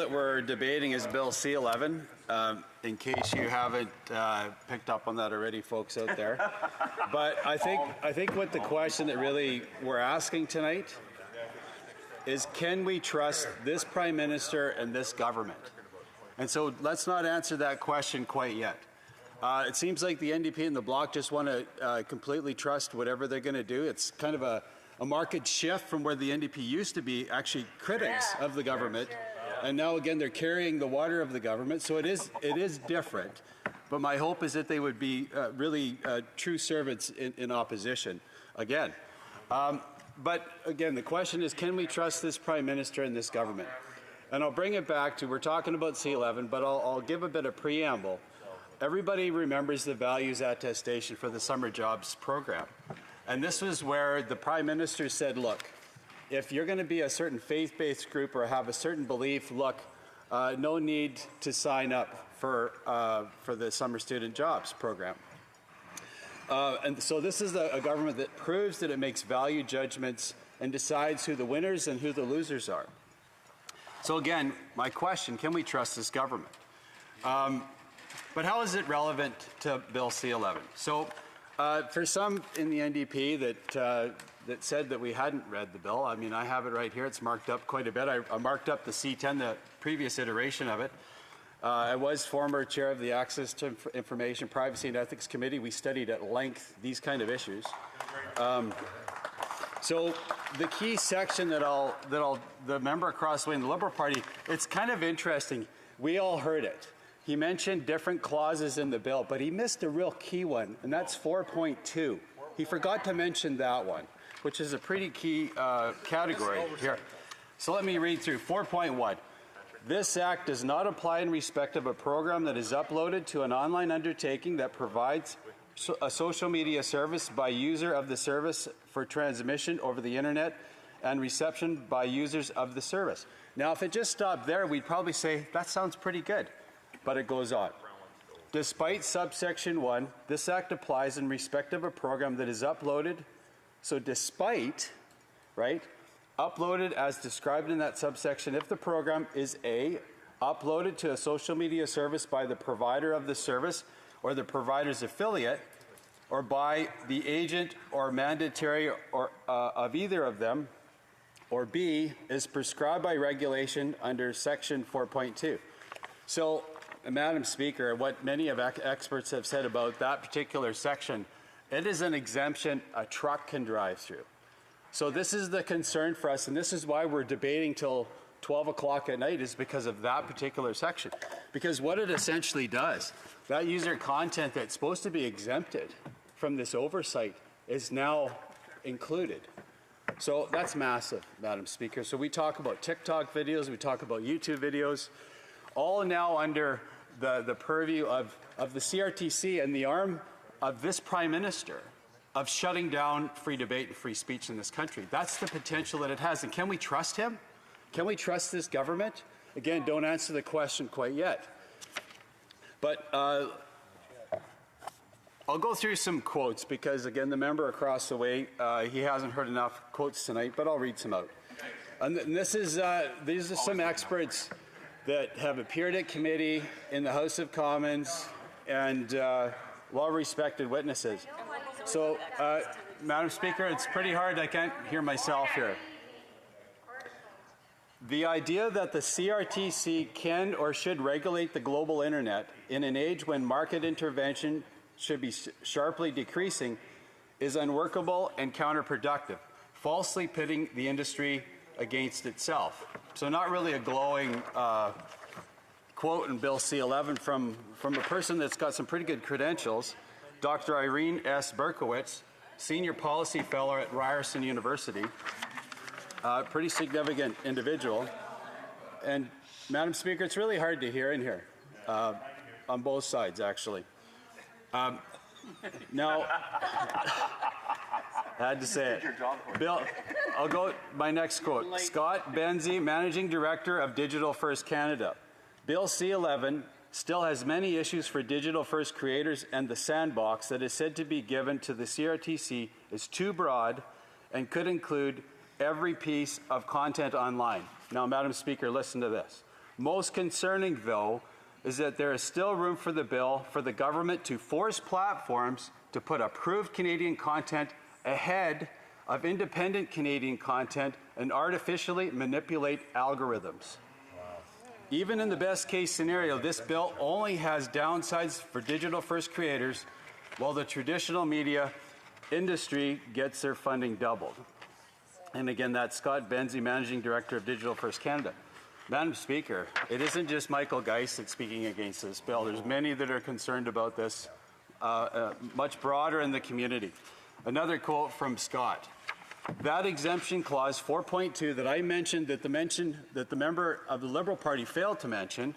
that we're debating is Bill C-11. In case you haven't picked up on that already, folks out there. But I think what the question that really we're asking tonight is, can we trust this Prime Minister and this government? And so let's not answer that question quite yet. It seems like the NDP and the Bloc just want to completely trust whatever they're going to do. It's kind of a marked shift from where the NDP used to be actually critics of the government, and now again they're carrying the water of the government. So it is different. But my hope is that they would be really true servants in opposition again. But again, the question is, can we trust this Prime Minister and this government? And I'll bring it back to, we're talking about C-11, but I'll give a bit of preamble. Everybody remembers the values attestation for the summer jobs program. And this was where the Prime Minister said, look, if you're going to be a certain faith-based group or have a certain belief, look, no need to sign up for the summer student jobs program. And so this is a government that proves that it makes value judgments and decides who the winners and who the losers are. So again, my question, can we trust this government? But how is it relevant to Bill C-11? So for some in the NDP that said that we hadn't read the bill, I mean, I have it right here. It's marked up quite a bit. I marked up the C-10, the previous iteration of it. I was former chair of the Access to Information, Privacy and Ethics Committee. We studied at length these kind of issues. So the key section the member across the way in the Liberal Party, it's kind of interesting. We all heard it. He mentioned different clauses in the bill, but he missed a real key one, and that's 4.2. He forgot to mention that one, which is a pretty key category here. So let me read through 4.1. This Act does not apply in respect of a program that is uploaded to an online undertaking that provides a social media service by user of the service for transmission over the internet and reception by users of the service. Now, if it just stopped there, we'd probably say, that sounds pretty good. But it goes on. Despite subsection 1, this Act applies in respect of a program that is uploaded. So despite, right, uploaded as described in that subsection, if the program is A, uploaded to a social media service by the provider of the service or the provider's affiliate, or by the agent or mandatory or of either of them, or B, is prescribed by regulation under section 4.2. So, Madam Speaker, what many of experts have said about that particular section, it is an exemption a truck can drive through. So this is the concern for us, and this is why we're debating till 12 o'clock at night, is because of that particular section. Because what it essentially does, that user content that's supposed to be exempted from this oversight is now included. So that's massive, Madam Speaker. So we talk about TikTok videos, we talk about YouTube videos, all now under the purview of the CRTC and the arm of this Prime Minister of shutting down free debate and free speech in this country. That's the potential that it has. And can we trust him? Can we trust this government? Again, don't answer the question quite yet. But I'll go through some quotes because, again, the member across the way, he hasn't heard enough quotes tonight, but I'll read some out. And these are some experts that have appeared at committee, in the House of Commons, and well-respected witnesses. So, Madam Speaker, it's pretty hard. I can't hear myself here. The idea that the CRTC can or should regulate the global internet in an age when market intervention should be sharply decreasing is unworkable and counterproductive, falsely pitting the industry against itself. So not really a glowing quote in Bill C-11 from a person that's got some pretty good credentials, Dr. Irene S. Berkowitz, Senior Policy Fellow at Ryerson University, pretty significant individual. And Madam Speaker, it's really hard to hear in here, on both sides actually. Now, I had to say it. Bill, I'll go my next quote. Scott Benzie, Managing Director of Digital First Canada. Bill C-11 still has many issues for digital first creators, and the sandbox that is said to be given to the CRTC is too broad and could include every piece of content online. Now, Madam Speaker, listen to this. Most concerning, though, is that there is still room for the bill for the government to force platforms to put approved Canadian content ahead of independent Canadian content and artificially manipulate algorithms. Even in the best case scenario, this bill only has downsides for digital-first creators, while the traditional media industry gets their funding doubled. And again, that's Scott Benzie, Managing Director of Digital First Canada. Madam Speaker, it isn't just Michael Geist that's speaking against this bill. There's many that are concerned about this, much broader in the community. Another quote from Scott. That exemption clause 4.2 that I mentioned that the member of the Liberal Party failed to mention,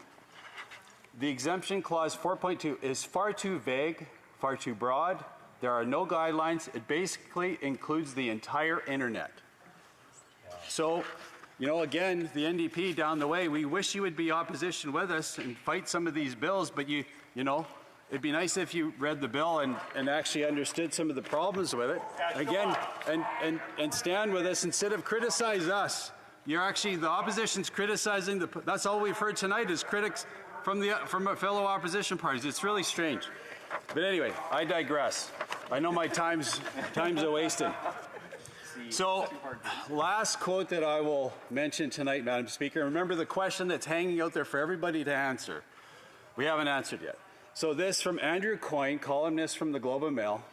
the exemption clause 4.2 is far too vague, far too broad. There are no guidelines. It basically includes the entire internet. So, you know, again, the NDP down the way, we wish you would be opposition with us and fight some of these bills, but you know, it'd be nice if you read the bill and actually understood some of the problems with it. Again, and stand with us instead of criticize us. You're actually, the opposition's criticizing, that's all we've heard tonight is critics from fellow opposition parties. It's really strange. But anyway, I digress. I know my time's a-wasting. So, last quote that I will mention tonight, Madam Speaker. Remember the question that's hanging out there for everybody to answer. We haven't answered yet. So this from Andrew Coyne, columnist from the Globe and Mail.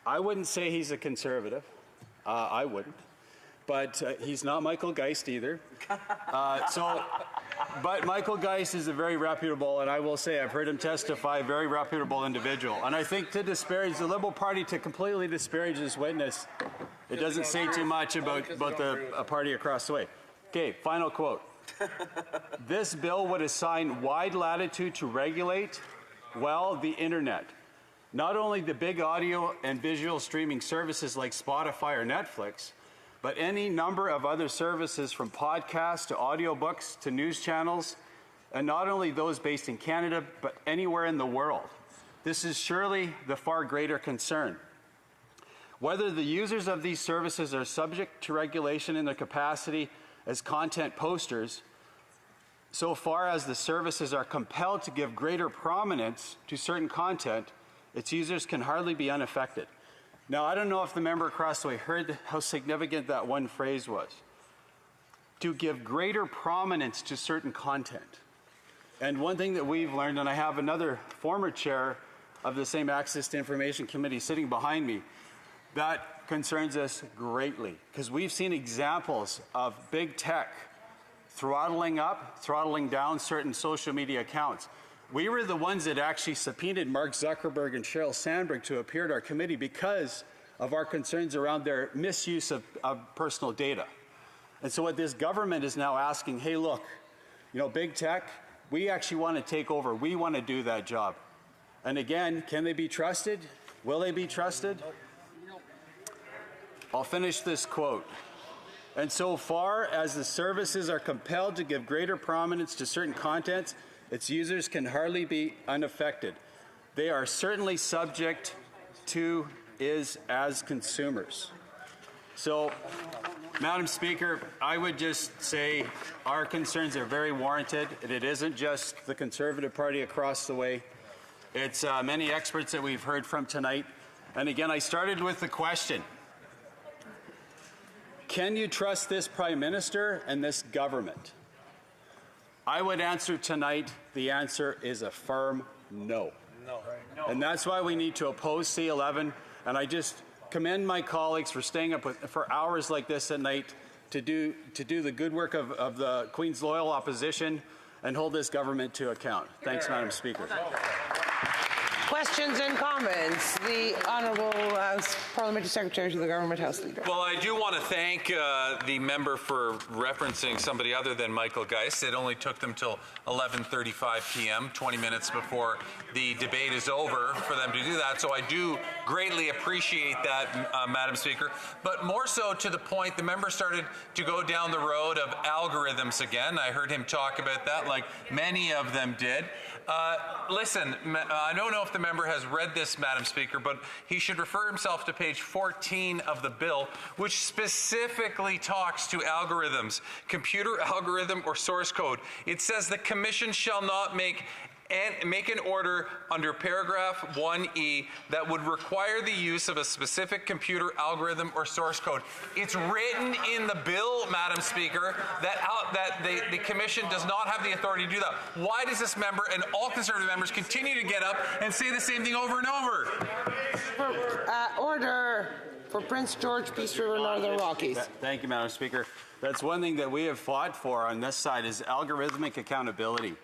I wouldn't say he's a conservative. I wouldn't. But he's not Michael Geist either. But Michael Geist is a very reputable, and I will say I've heard him testify, very reputable individual. And I think to disparage the Liberal Party, to completely disparage this witness, it doesn't say too much about the party across the way. Okay, final quote. This bill would assign wide latitude to regulate, well, the internet. Not only the big audio and visual streaming services like Spotify or Netflix, but any number of other services from podcasts to audiobooks to news channels, and not only those based in Canada, but anywhere in the world. This is surely the far greater concern. Whether the users of these services are subject to regulation in their capacity as content posters, so far as the services are compelled to give greater prominence to certain content, its users can hardly be unaffected. Now, I don't know if the member across the way heard how significant that one phrase was. To give greater prominence to certain content. And one thing that we've learned, and I have another former chair of the same Access to Information Committee sitting behind me, that concerns us greatly, because we've seen examples of big tech throttling up, throttling down certain social media accounts. We were the ones that actually subpoenaed Mark Zuckerberg and Sheryl Sandberg to appear at our committee because of our concerns around their misuse of personal data. And so what this government is now asking, hey, look, you know, big tech, we actually want to take over. We want to do that job. And again, can they be trusted? Will they be trusted? I'll finish this quote. And so far as the services are compelled to give greater prominence to certain contents, its users can hardly be unaffected. They are certainly subject to as consumers. So, Madam Speaker, I would just say our concerns are very warranted. It isn't just the Conservative Party across the way. It's many experts that we've heard from tonight. And again, I started with the question, can you trust this Prime Minister and this government? I would answer tonight, the answer is a firm no. No. And that's why we need to oppose C-11. And I just commend my colleagues for staying up for hours like this at night to do the good work of the Queen's loyal opposition and hold this government to account. Thanks, Madam Speaker. Questions and comments. The Honourable Parliamentary Secretary to the Government House Leader. Well, I do want to thank the member for referencing somebody other than Michael Geist. It only took them till 11:35 p.m., 20 minutes before the debate is over, for them to do that. So I do greatly appreciate that, Madam Speaker. But more so to the point, the member started to go down the road of algorithms again. I heard him talk about that, like many of them did. Listen, I don't know if the member has read this, Madam Speaker, but he should refer himself to page 14 of the bill, which specifically talks to algorithms, computer algorithm or source code. It says the Commission shall not make an order under paragraph 1E that would require the use of a specific computer algorithm or source code. It's written in the bill, Madam Speaker, that the Commission does not have the authority to do that. Why does this member and all Conservative members continue to get up and say the same thing over and over? Order for Prince George, Peace River, Northern Rockies. Thank you, Madam Speaker. That's one thing that we have fought for on this side is algorithmic accountability.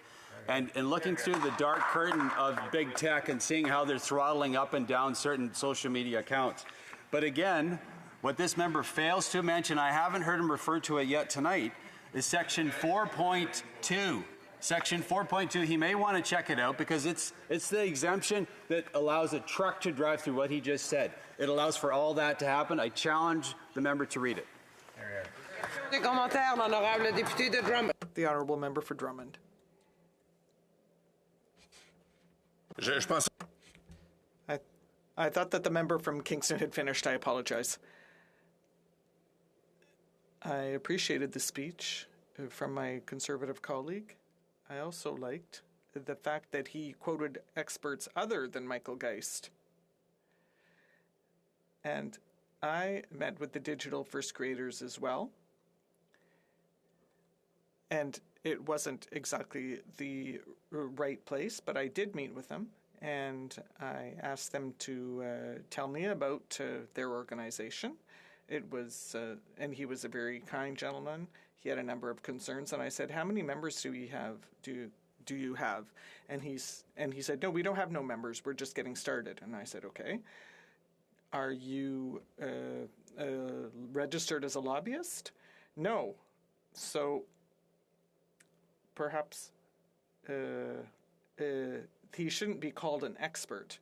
And looking through the dark curtain of big tech and seeing how they're throttling up and down certain social media accounts. But again, what this member fails to mention, I haven't heard him refer to it yet tonight, is section 4.2. Section 4.2, he may want to check it out because it's the exemption that allows a truck to drive through what he just said. It allows for all that to happen. I challenge the member to read it. Des commentaires, l'honorable député de Drummond. The honourable member for Drummond. I thought that the member from Kingston had finished. I apologize. I appreciated the speech from my Conservative colleague. I also liked the fact that he quoted experts other than Michael Geist. And I met with the digital first creators as well. And it wasn't exactly the right place, but I did meet with them, and I asked them to tell me about their organization. It was, and he was a very kind gentleman. He had a number of concerns, and I said, "How many members do we have? Do you have?" And he said, "No, we don't have no members. We're just getting started." And I said, "Okay. Are you registered as a lobbyist?" "No." So perhaps he shouldn't be called an expert,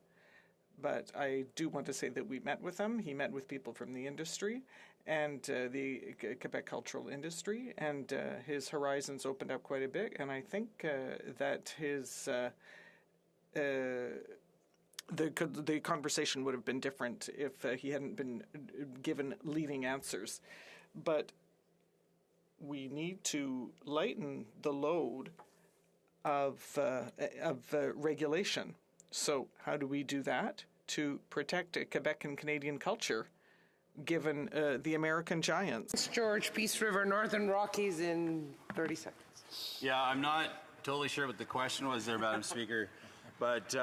but I do want to say that we met with him. He met with people from the industry and the Quebec cultural industry, and his horizons opened up quite a bit, and I think that his the conversation would have been different if he hadn't been given leading answers. But we need to lighten the load of regulation. So how do we do that to protect Quebec and Canadian culture, given the American giants? Prince George, Peace River, Northern Rockies in 30 seconds. Yeah, I'm not totally sure what the question was there, Madam Speaker. But,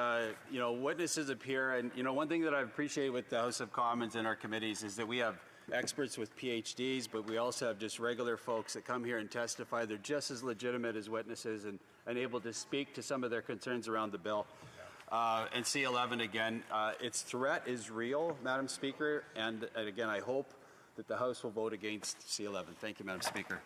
witnesses appear, and, one thing that I appreciate with the House of Commons and our committees is that we have experts with PhDs, but we also have just regular folks that come here and testify. They're just as legitimate as witnesses and able to speak to some of their concerns around the bill. And C-11, again, its threat is real, Madam Speaker, and again, I hope that the House will vote against C-11. Thank you, Madam Speaker.